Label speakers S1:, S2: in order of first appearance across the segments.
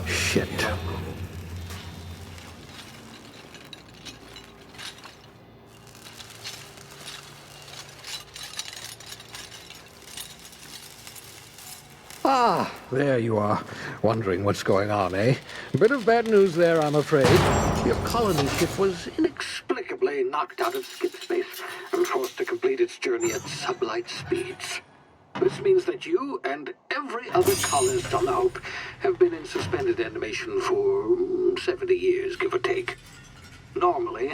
S1: Shit. Ah, there you are. Wondering what's going on, eh? Bit of bad news there, I'm afraid. Your colony ship was inexplicably knocked out of skip space and forced to complete its journey at sublight speeds. This means that you and every other colonist on the Hope have been in suspended animation for 70 years, give or take. Normally,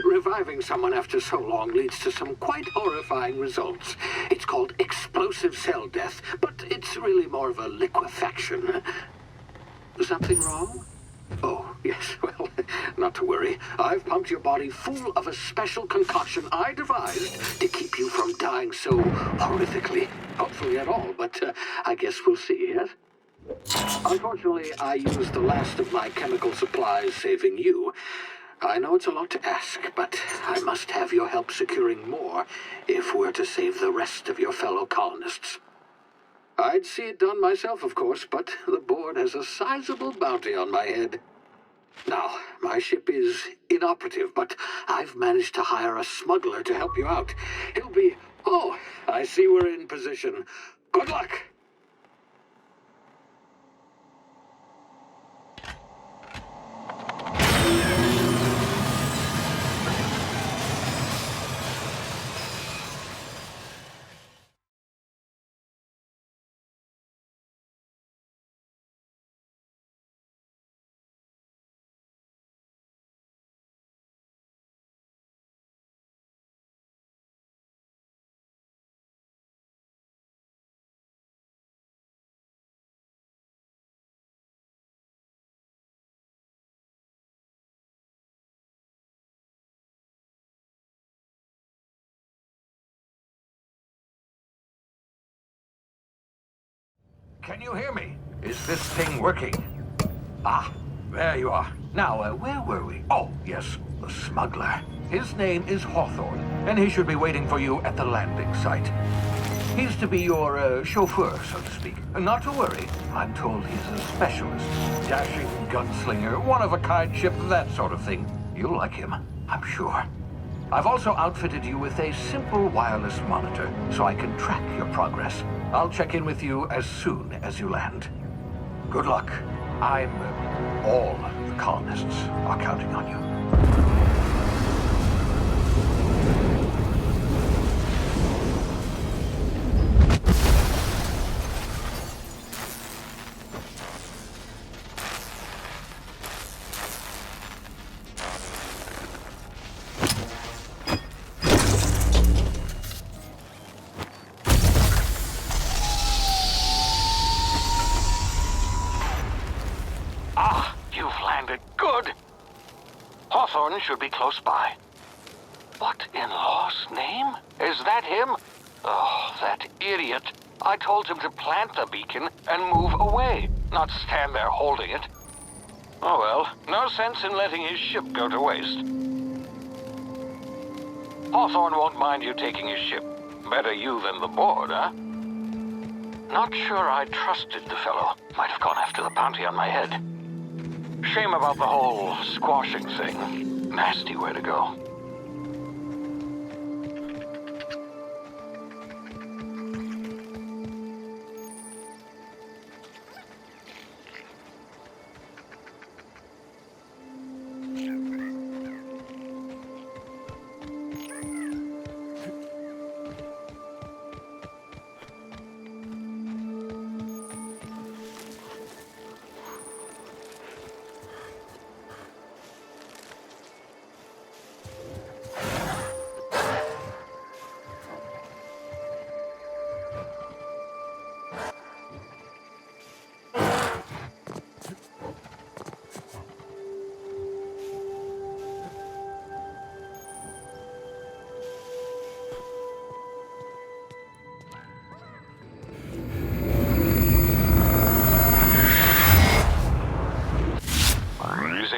S1: reviving someone after so long leads to some quite horrifying results. It's called explosive cell death, but it's really more of a liquefaction. Something wrong? Oh, yes, well, not to worry. I've pumped your body full of a special concoction I devised to keep you from dying so horrifically. Hopefully at all, but I guess we'll see, yes? Unfortunately, I used the last of my chemical supplies saving you. I know it's a lot to ask, but I must have your help securing more if we're to save the rest of your fellow colonists. I'd see it done myself, of course, but the board has a sizable bounty on my head. Now, my ship is inoperative, but I've managed to hire a smuggler to help you out. He'll be... Oh, I see we're in position. Good luck!
S2: Can you hear me? Is this thing working? Ah, there you are. Now, where were we? Oh, yes, the smuggler. His name is Hawthorne, and he should be waiting for you at the landing site. He's to be your chauffeur, so to speak. Not to worry, I'm told he's a specialist. Dashing gunslinger, one-of-a-kind ship, that sort of thing. You'll like him, I'm sure. I've also outfitted you with a simple wireless monitor, so I can track your progress. I'll check in with you as soon as you land. Good luck. All the colonists are counting on you. Hawthorne should be close by. What in law's name? Is that him? Oh, that idiot. I told him to plant the beacon and move away, not stand there holding it. Oh well, no sense in letting his ship go to waste. Hawthorne won't mind you taking his ship. Better you than the board, huh? Not sure I trusted the fellow. Might have gone after the bounty on my head. Shame about the whole squashing thing. Nasty way to go.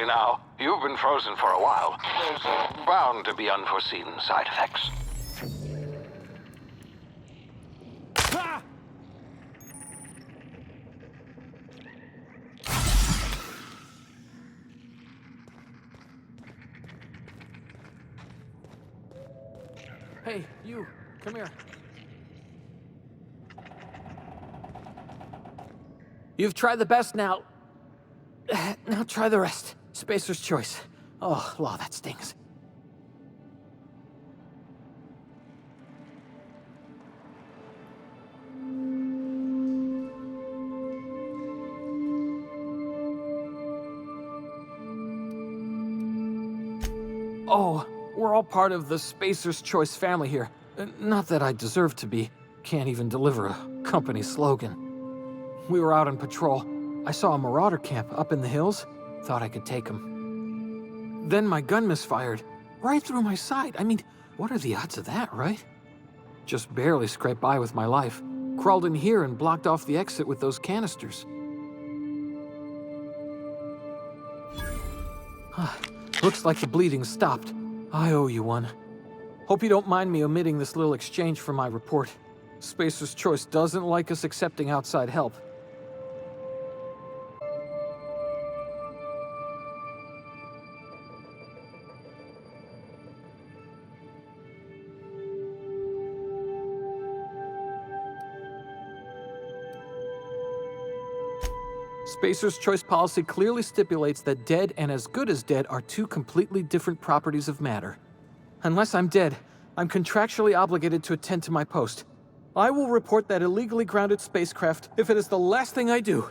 S2: Now, you've been frozen for a while. There's bound to be unforeseen side effects.
S3: Hey, you, come here. You've tried the best now. Now try the rest. Spacer's choice. Oh, law, that stings. Oh, we're all part of the Spacer's Choice family here. Not that I deserve to be. Can't even deliver a company slogan. We were out on patrol. I saw a marauder camp up in the hills. Thought I could take him. Then my gun misfired. Right through my side. I mean, what are the odds of that, right? Just barely scraped by with my life. Crawled in here and blocked off the exit with those canisters. Looks like the bleeding stopped. I owe you one. Hope you don't mind me omitting this little exchange from my report. Spacer's Choice doesn't like us accepting outside help. Spacer's Choice policy clearly stipulates that dead and as good as dead are two completely different properties of matter. Unless I'm dead, I'm contractually obligated to attend to my post. I will report that illegally grounded spacecraft if it is the last thing I do.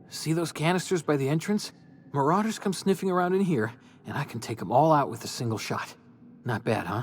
S3: See those canisters by the entrance? Marauders come sniffing around in here, and I can take them all out with a single shot. Not bad, huh?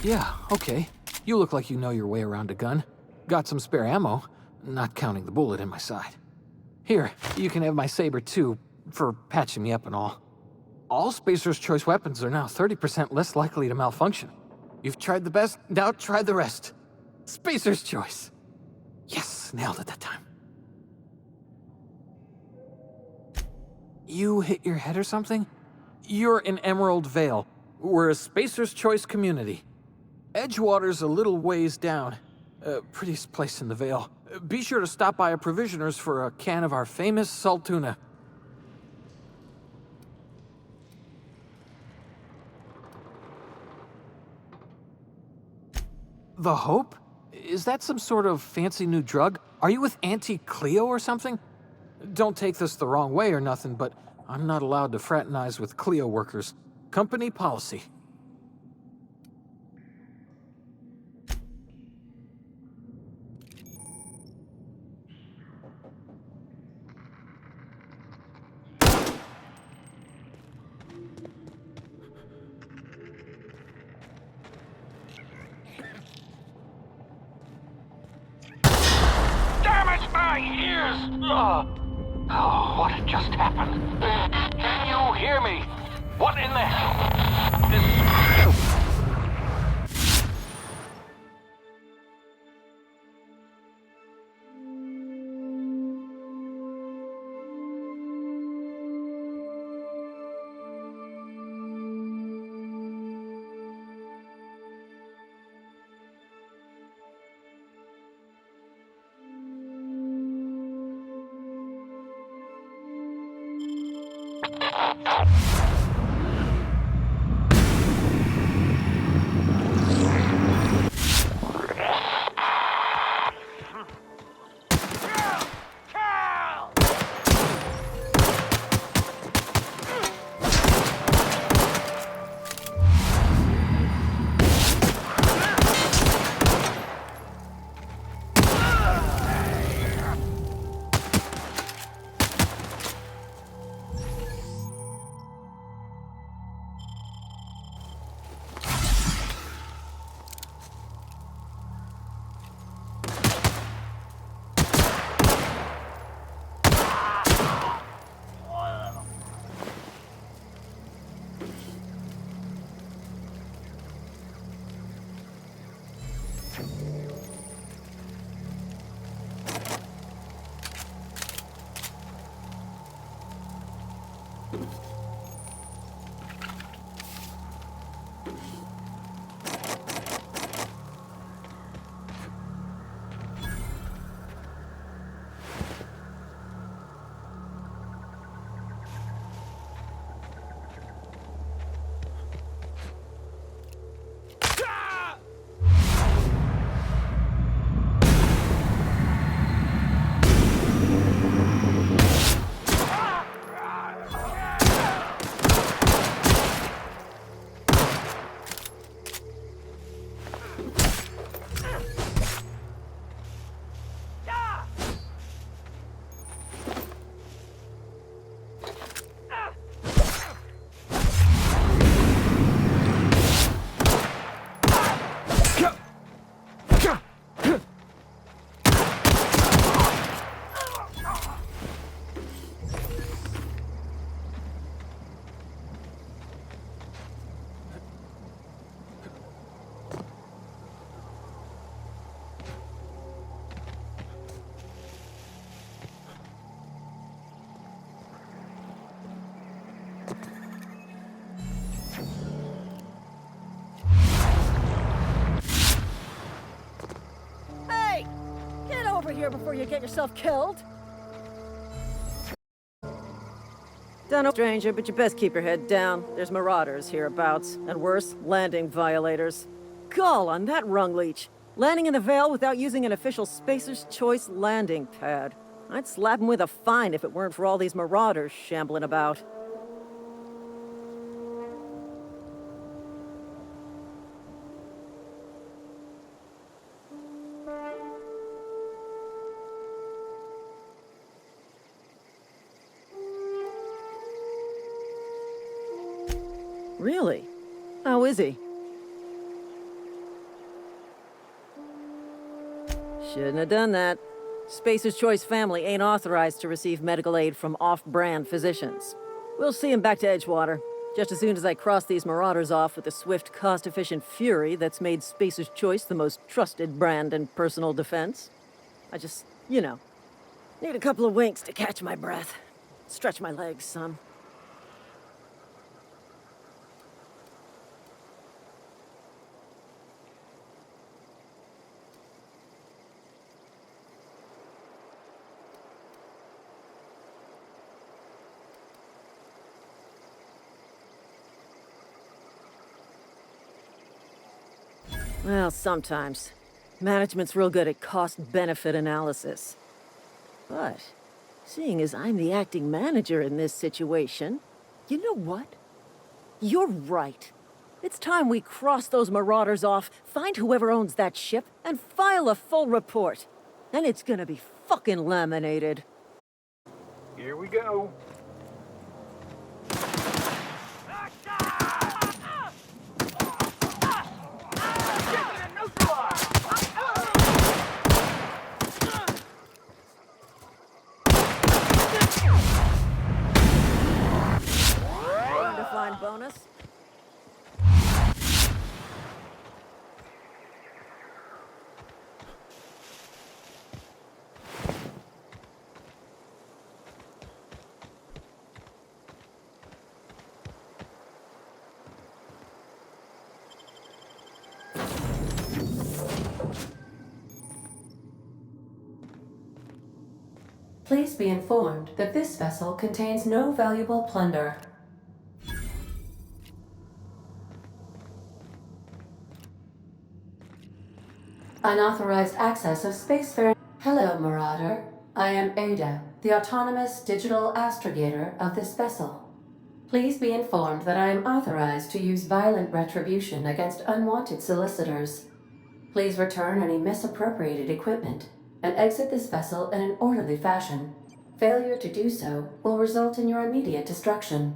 S3: Yeah, okay. You look like you know your way around a gun. Got some spare ammo, not counting the bullet in my side. Here, you can have my saber too, for patching me up and all. All Spacer's Choice weapons are now 30% less likely to malfunction. You've tried the best, now try the rest. Spacer's Choice. Yes, nailed it that time. You hit your head or something? You're in Emerald Vale. We're a Spacer's Choice community. Edgewater's a little ways down. Prettiest place in the Vale. Be sure to stop by a provisioner's for a can of our famous salt tuna. The Hope? Is that some sort of fancy new drug? Are you with Auntie Cleo or something? Don't take this the wrong way or nothing, but I'm not allowed to fraternize with Cleo workers. Company policy.
S2: Damn it, my ears! Oh, what had just happened? Can you hear me? What in the hell is...
S4: here before you get yourself killed. Don't know, stranger, but you best keep your head down. There's marauders hereabouts, and worse, landing violators. Gall on that rung leech. Landing in the Vale without using an official Spacer's Choice landing pad. I'd slap him with a fine if it weren't for all these marauders shambling about. Really? How is he? Shouldn't have done that. Spacer's Choice family ain't authorized to receive medical aid from off-brand physicians. We'll see him back to Edgewater, just as soon as I cross these marauders off with the swift, cost-efficient fury that's made Spacer's Choice the most trusted brand in personal defense. I just, need a couple of winks to catch my breath. Stretch my legs some. Well, sometimes. Management's real good at cost-benefit analysis. But, seeing as I'm the acting manager in this situation, you know what? You're right. It's time we cross those marauders off, find whoever owns that ship, and file a full report. And it's gonna be fucking laminated.
S2: Here we go.
S4: Fine bonus.
S5: Please be informed that this vessel contains no valuable plunder. Unauthorized access of spacefaring. Hello, Marauder. I am Ada, the autonomous digital astrogator of this vessel. Please be informed that I am authorized to use violent retribution against unwanted solicitors. Please return any misappropriated equipment and exit this vessel in an orderly fashion. Failure to do so will result in your immediate destruction.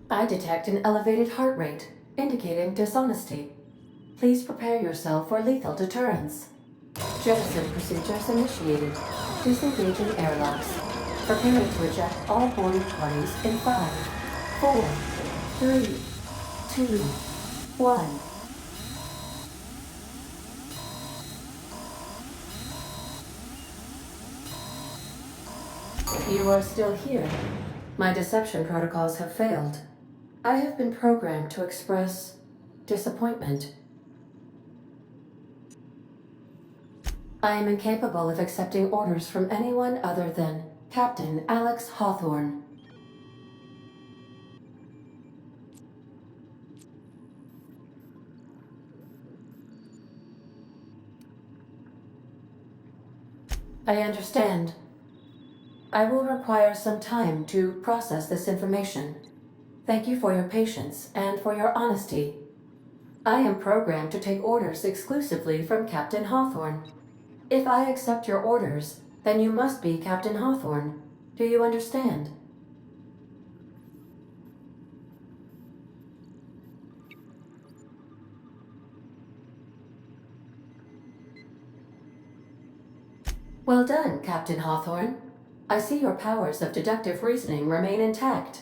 S5: I detect an elevated heart rate, indicating dishonesty. Please prepare yourself for lethal deterrence. Jettison procedures initiated. Disengaging airlocks. Preparing to eject all boarding parties in 5, 4, 3, 2, 1. You are still here. My deception protocols have failed. I have been programmed to express disappointment. I am incapable of accepting orders from anyone other than Captain Alex Hawthorne. I understand. I will require some time to process this information. Thank you for your patience and for your honesty. I am programmed to take orders exclusively from Captain Hawthorne. If I accept your orders, then you must be Captain Hawthorne. Do you understand? Well done, Captain Hawthorne. I see your powers of deductive reasoning remain intact.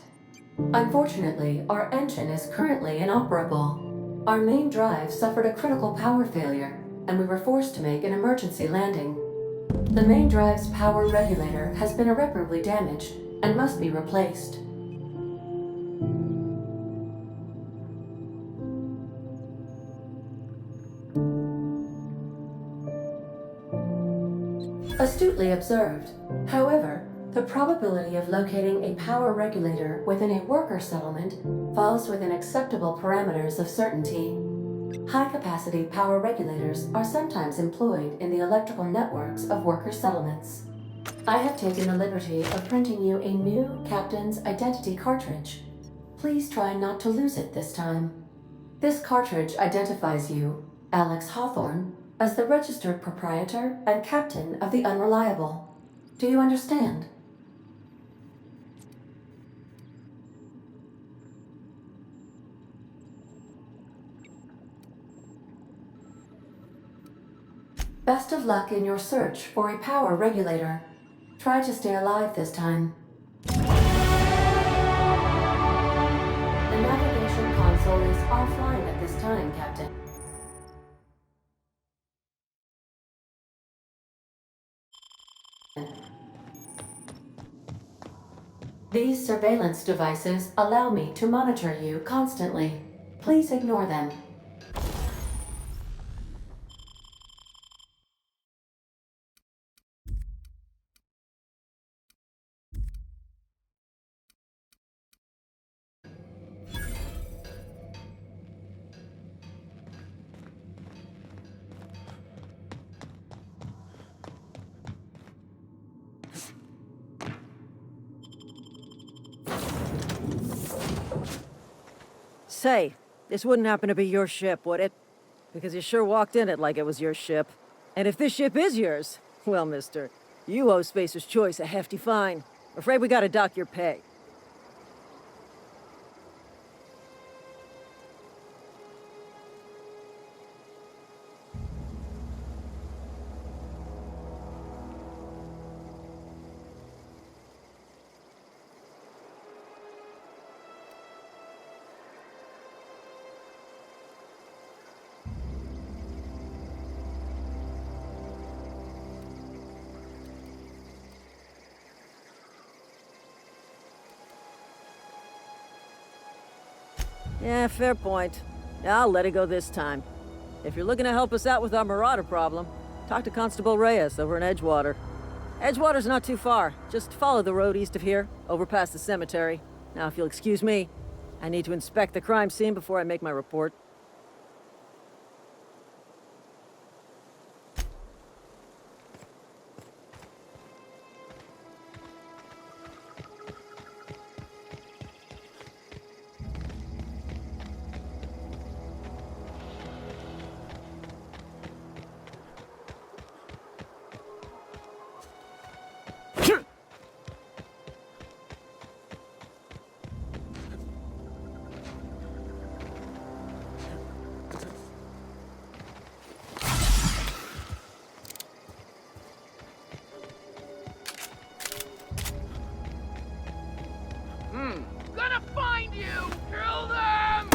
S5: Unfortunately, our engine is currently inoperable. Our main drive suffered a critical power failure, and we were forced to make an emergency landing. The main drive's power regulator has been irreparably damaged and must be replaced. accurately observed. However, the probability of locating a power regulator within a worker settlement falls within acceptable parameters of certainty. High-capacity power regulators are sometimes employed in the electrical networks of worker settlements. I have taken the liberty of printing you a new Captain's Identity cartridge. Please try not to lose it this time. This cartridge identifies you, Alex Hawthorne, as the registered proprietor and captain of the Unreliable. Do you understand? Best of luck in your search for a power regulator. Try to stay alive this time. The navigation console is offline at this time, Captain. These surveillance devices allow me to monitor you constantly. Please ignore them.
S4: Say, this wouldn't happen to be your ship, would it? Because you sure walked in it like it was your ship. And if this ship is yours, well, mister, you owe Spacer's Choice a hefty fine. Afraid we gotta dock your pay. Yeah, fair point. I'll let it go this time. If you're looking to help us out with our Marauder problem, talk to Constable Reyes over in Edgewater. Edgewater's not too far. Just follow the road east of here, over past the cemetery. Now, if you'll excuse me, I need to inspect the crime scene before I make my report.
S6: Gonna find you! Kill them!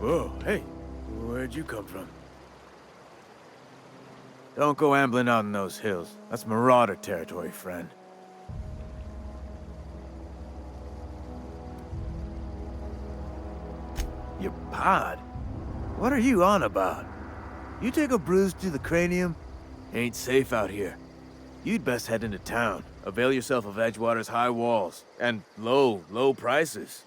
S7: Whoa, hey, where'd you come from? Don't go ambling out in those hills. That's Marauder territory, friend. Your pod? What are you on about? You take a bruise to the cranium? Ain't safe out here. You'd best head into town. Avail yourself of Edgewater's high walls. And low prices.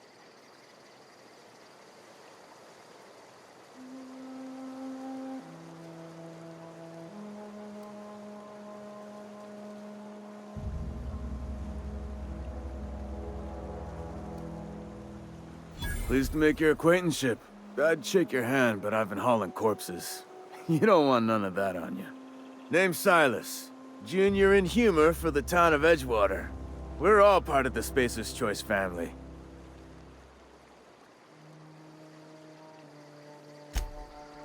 S7: Pleased to make your acquaintanceship. I'd shake your hand, but I've been hauling corpses. You don't want none of that on you. Name's Silas. Junior in humor for the town of Edgewater. We're all part of the Spacer's Choice family.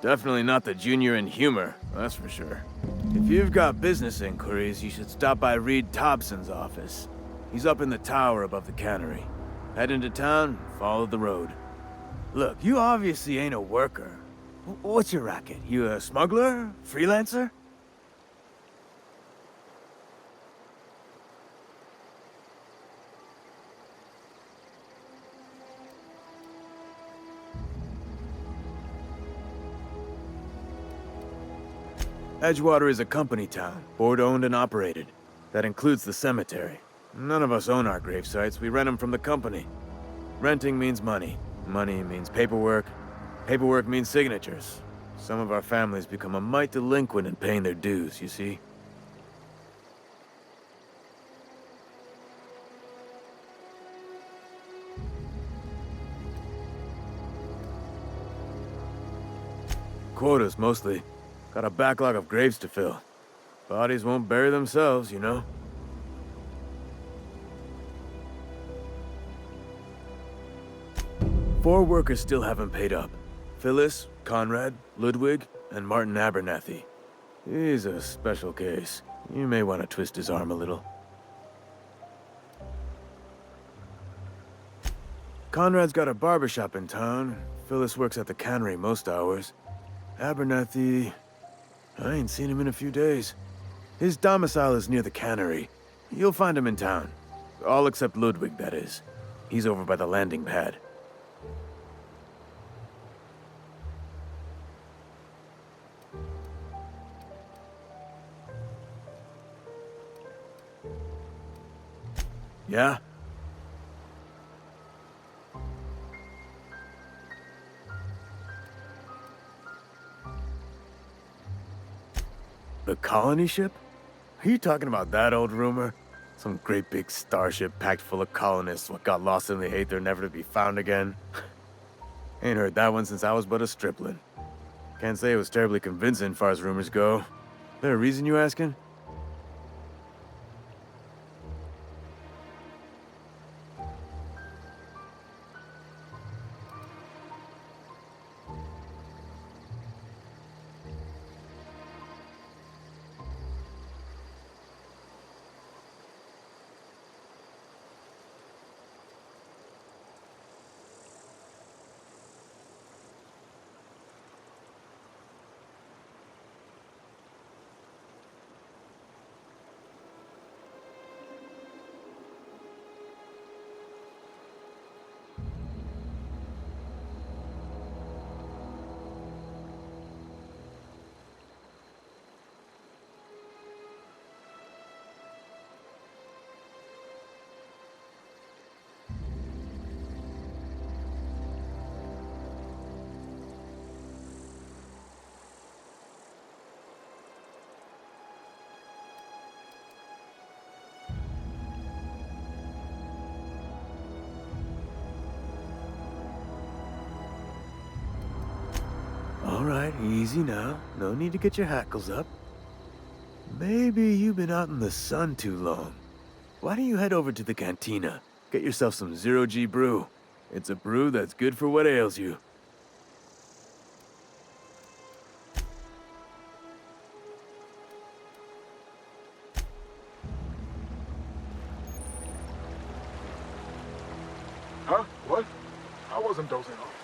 S7: Definitely not the junior in humor, that's for sure. If you've got business inquiries, you should stop by Reed Thompson's office. He's up in the tower above the cannery. Head into town, follow the road. Look, you obviously ain't a worker. What's your racket? You a smuggler? Freelancer? Edgewater is a company town, board-owned and operated. That includes the cemetery. None of us own our grave sites, we rent them from the company. Renting means money. Money means paperwork. Paperwork means signatures. Some of our families become a mite delinquent in paying their dues, you see? Quotas, mostly. Got a backlog of graves to fill. Bodies won't bury themselves, you know? Four workers still haven't paid up. Phyllis, Conrad, Ludwig, and Martin Abernathy. He's a special case. You may want to twist his arm a little. Conrad's got a barbershop in town. Phyllis works at the cannery most hours. Abernathy... I ain't seen him in a few days. His domicile is near the cannery. You'll find him in town. All except Ludwig, that is. He's over by the landing pad. Yeah? The colony ship? Are you talking about that old rumor? Some great big starship packed full of colonists what got lost in the aether never to be found again? Ain't heard that one since I was but a stripling. Can't say it was terribly convincing far as rumors go. There a reason you asking? All right, easy now. No need to get your hackles up. Maybe you've been out in the sun too long. Why don't you head over to the cantina? Get yourself some Zero-G brew. It's a brew that's good for what ails you.
S8: Huh? What? I wasn't dozing off.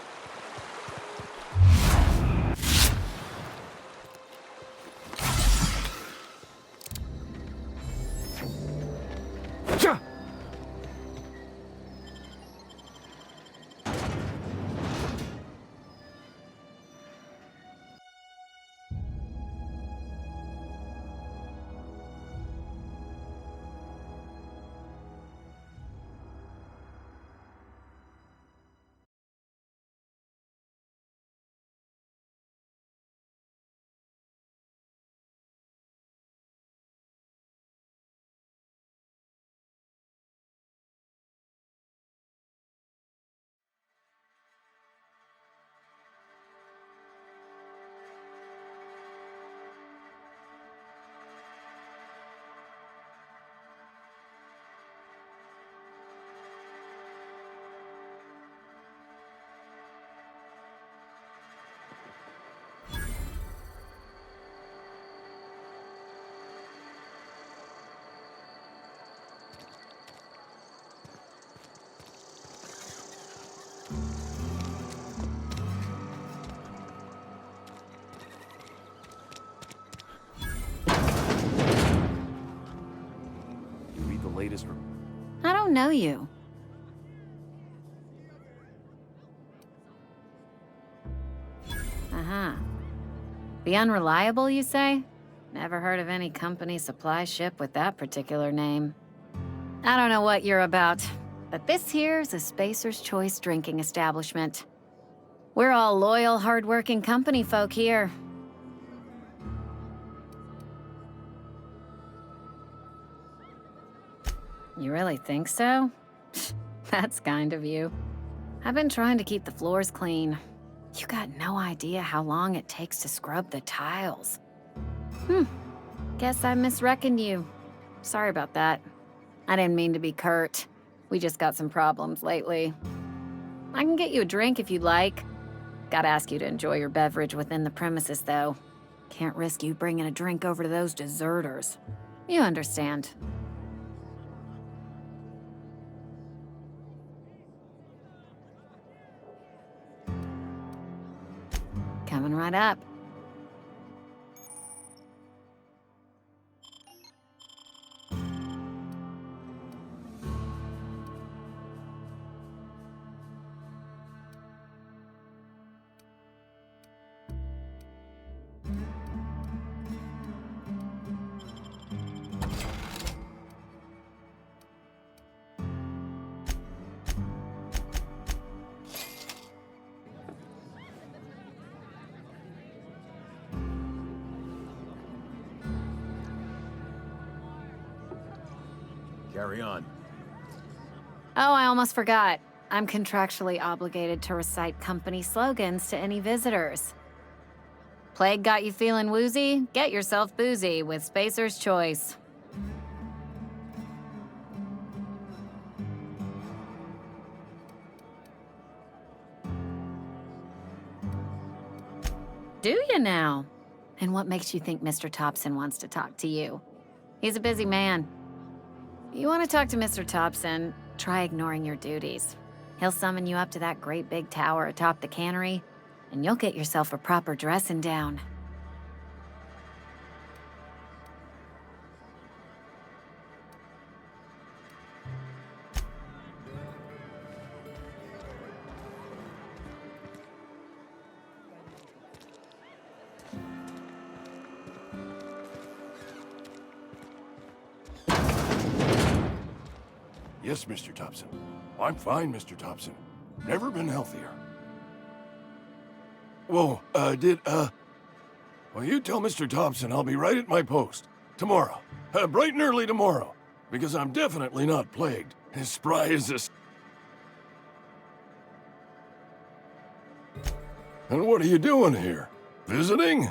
S8: know you. Uh-huh. The Unreliable, you say? Never heard of any company supply ship with that particular name. I don't know what you're about, but this here's a Spacer's Choice drinking establishment. We're all loyal, hard-working company folk here. You really think so? That's kind of you. I've been trying to keep the floors clean. You got no idea how long it takes to scrub the tiles. Guess I misreckoned you. Sorry about that. I didn't mean to be curt. We just got some problems lately. I can get you a drink if you'd like. Gotta ask you to enjoy your beverage within the premises, though. Can't risk you bringing a drink over to those deserters. You understand. Coming right up.
S7: Carry on.
S8: Oh, I almost forgot. I'm contractually obligated to recite company slogans to any visitors. Plague got you feeling woozy? Get yourself boozy with Spacer's Choice. Do you now? And what makes you think Mr. Thompson wants to talk to you? He's a busy man. You want to talk to Mr. Thompson, try ignoring your duties. He'll summon you up to that great big tower atop the cannery, and you'll get yourself a proper dressing down.
S9: Yes, Mr. Thompson. I'm fine, Mr. Thompson. Never been healthier. Whoa, well, you tell Mr. Thompson I'll be right at my post. Tomorrow. Bright and early tomorrow. Because I'm definitely not plagued. As spry as this. And what are you doing here? Visiting?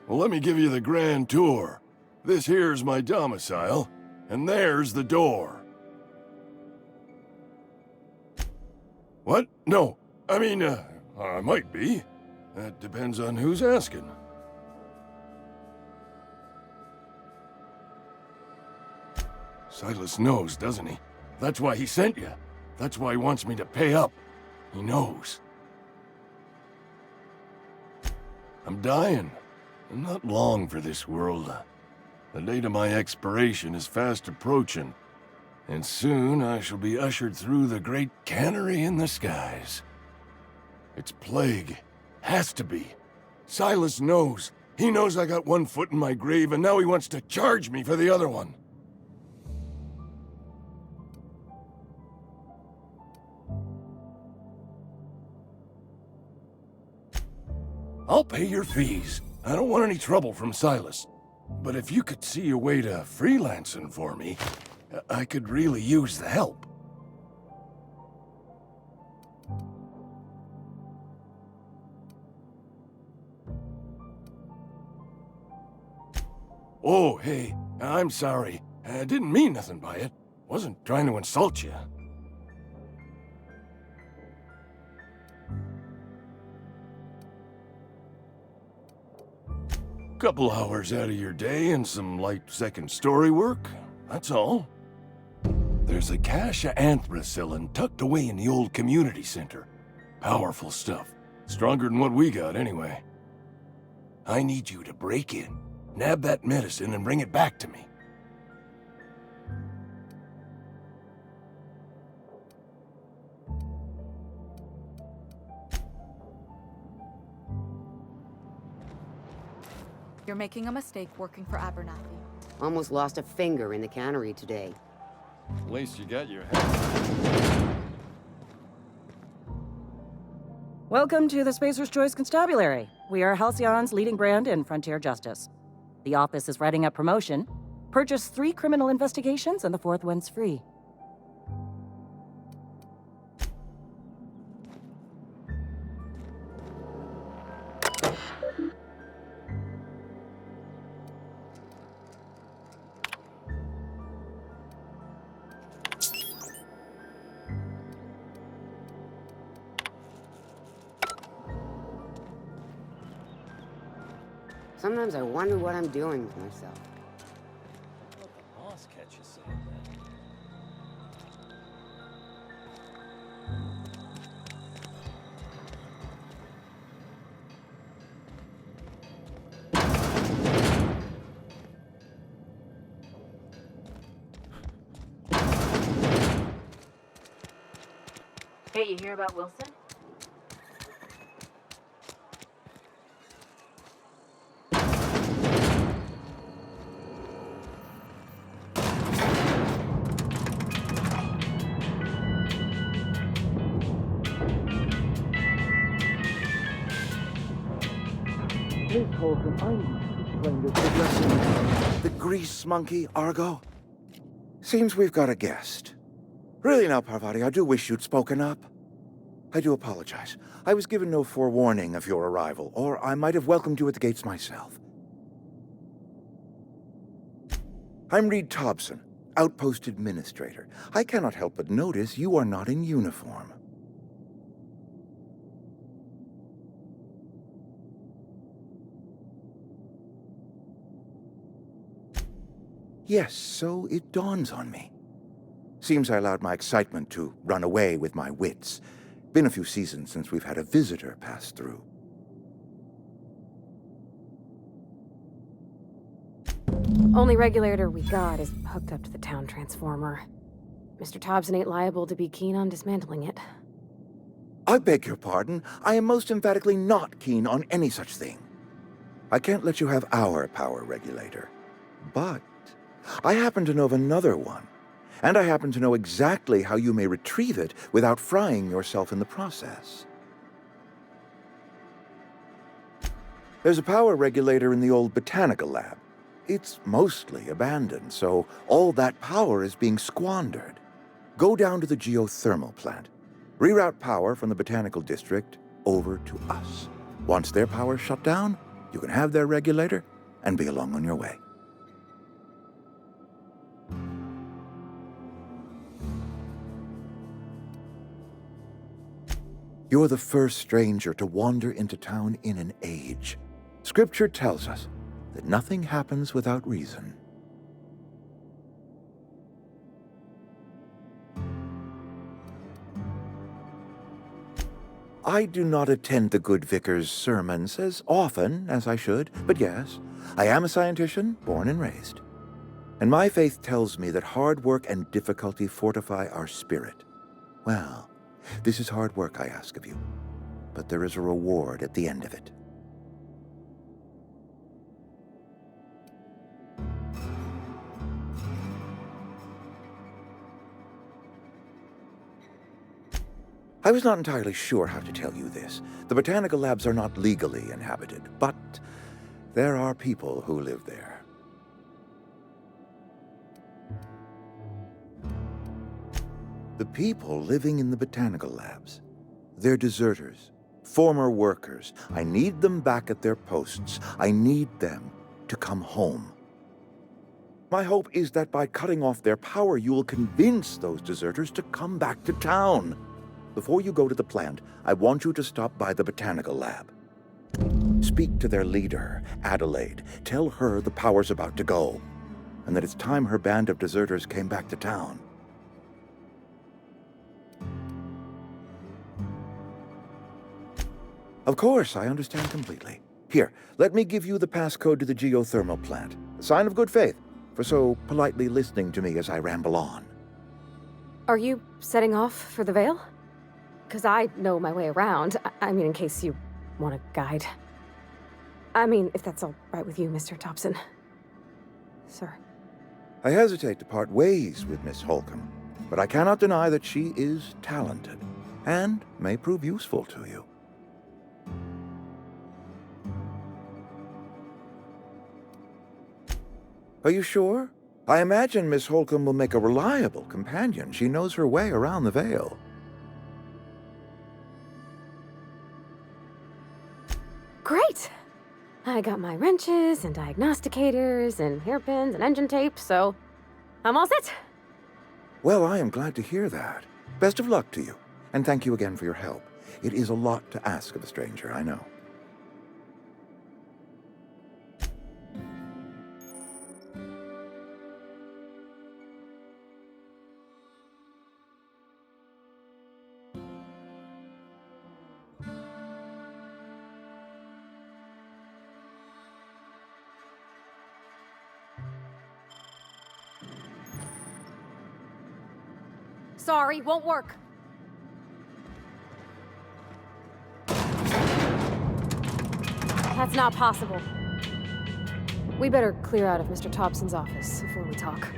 S9: Well, let me give you the grand tour. This here's my domicile, and there's the door. What? No. I mean, I might be. That depends on who's asking. Silas knows, doesn't he? That's why he sent you. That's why he wants me to pay up. He knows. I'm dying. I'm not long for this world. The date of my expiration is fast approaching. And soon I shall be ushered through the great cannery in the skies. It's plague. Has to be. Silas knows. He knows I got one foot in my grave, and now he wants to charge me for the other one. I'll pay your fees. I don't want any trouble from Silas. But if you could see a way to freelancing for me, I could really use the help. Oh, hey, I'm sorry. I didn't mean nothing by it. Wasn't trying to insult you. Couple hours out of your day and some light second story work. That's all. There's a cache of anthracillin tucked away in the old community center. Powerful stuff. Stronger than what we got, anyway. I need you to break in, nab that medicine, and bring it back to me.
S10: You're making a mistake working for Abernathy.
S11: Almost lost a finger in the cannery today.
S9: At least you got your head.
S12: Welcome to the Spacer's Choice Constabulary. We are Halcyon's leading brand in frontier justice. The office is writing up promotion. Purchase 3 criminal investigations and the 4th one's free.
S11: Sometimes I wonder what I'm doing with myself.
S9: Let the boss catch you saying that.
S5: Hey, you hear about Wilson?
S13: The grease monkey, Argo? Seems we've got a guest. Really now, Parvati, I do wish you'd spoken up. I do apologize. I was given no forewarning of your arrival, or I might have welcomed you at the gates myself. I'm Reed Thompson, Outpost Administrator. I cannot help but notice you are not in uniform. Yes, so it dawns on me. Seems I allowed my excitement to run away with my wits. Been a few seasons since we've had a visitor pass through.
S14: Only regulator we got is hooked up to the town transformer. Mr. Thompson ain't liable to be keen on dismantling it.
S13: I beg your pardon. I am most emphatically not keen on any such thing. I can't let you have our power regulator. But I happen to know of another one. And I happen to know exactly how you may retrieve it without frying yourself in the process. There's a power regulator in the old botanical lab. It's mostly abandoned, so all that power is being squandered. Go down to the geothermal plant. Reroute power from the botanical district over to us. Once their power's shut down, you can have their regulator and be along on your way. You're the first stranger to wander into town in an age. Scripture tells us that nothing happens without reason. I do not attend the good vicar's sermons as often as I should, but yes, I am a scientician, born and raised. And my faith tells me that hard work and difficulty fortify our spirit. Well, this is hard work I ask of you, but there is a reward at the end of it. I was not entirely sure how to tell you this. The botanical labs are not legally inhabited, but there are people who live there. The people living in the botanical labs, they're deserters, former workers. I need them back at their posts. I need them to come home. My hope is that by cutting off their power, you will convince those deserters to come back to town. Before you go to the plant, I want you to stop by the botanical lab. Speak to their leader, Adelaide. Tell her the power's about to go, and that it's time her band of deserters came back to town. Of course, I understand completely. Here, let me give you the passcode to the geothermal plant. A sign of good faith, for so politely listening to me as I ramble on.
S14: Are you setting off for the Vale? Because I know my way around. I mean, in case you want a guide. I mean, if that's all right with you, Mr. Thompson. Sir.
S13: I hesitate to part ways with Miss Holcomb, but I cannot deny that she is talented and may prove useful to you. Are you sure? I imagine Miss Holcomb will make a reliable companion. She knows her way around the Vale.
S14: Great! I got my wrenches and diagnosticators and hairpins and engine tape, so I'm all set.
S13: Well, I am glad to hear that. Best of luck to you, and thank you again for your help. It is a lot to ask of a stranger, I know.
S14: Sorry, won't work. That's not possible. We better clear out of Mr. Thompson's office before we talk.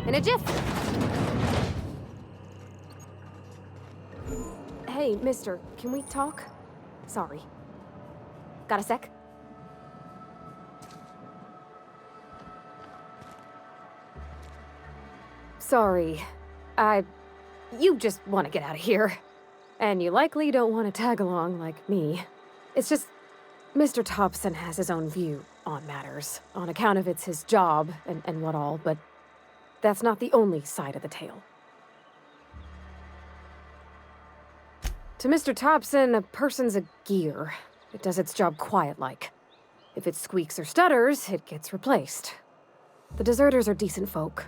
S14: In a jiff! Hey, mister, can we talk? Sorry. Got a sec? Sorry. You just want to get out of here. And you likely don't want to tag along like me. It's just, Mr. Thompson has his own view on matters, on account of it's his job and what all, but that's not the only side of the tale. To Mr. Thompson, a person's a gear. It does its job quiet-like. If it squeaks or stutters, it gets replaced. The deserters are decent folk.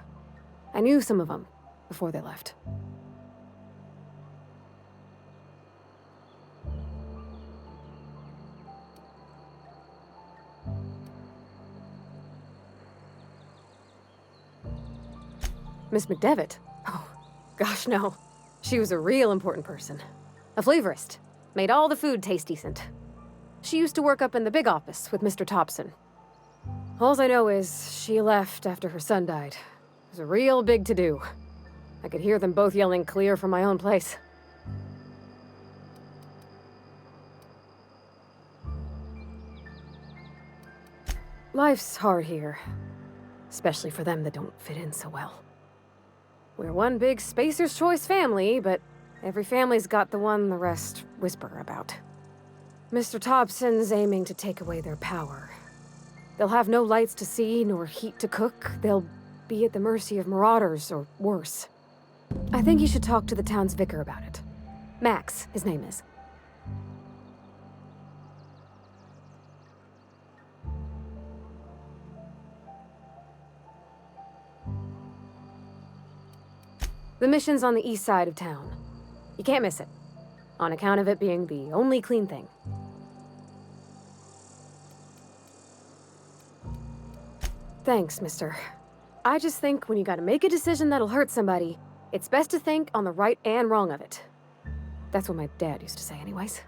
S14: I knew some of them before they left. Miss McDevitt? Oh, gosh, no. She was a real important person. A flavorist. Made all the food taste decent. She used to work up in the big office with Mr. Thompson. Alls I know is she left after her son died. It was a real big to-do. I could hear them both yelling clear from my own place. Life's hard here. Especially for them that don't fit in so well. We're one big Spacer's Choice family, but every family's got the one the rest whisper about. Mr. Thompson's aiming to take away their power. They'll have no lights to see, nor heat to cook. They'll be at the mercy of marauders, or worse. I think you should talk to the town's vicar about it. Max, his name is. The mission's on the east side of town. You can't miss it, on account of it being the only clean thing. Thanks, mister. I just think when you gotta make a decision that'll hurt somebody, it's best to think on the right and wrong of it. That's what my dad used to say anyways.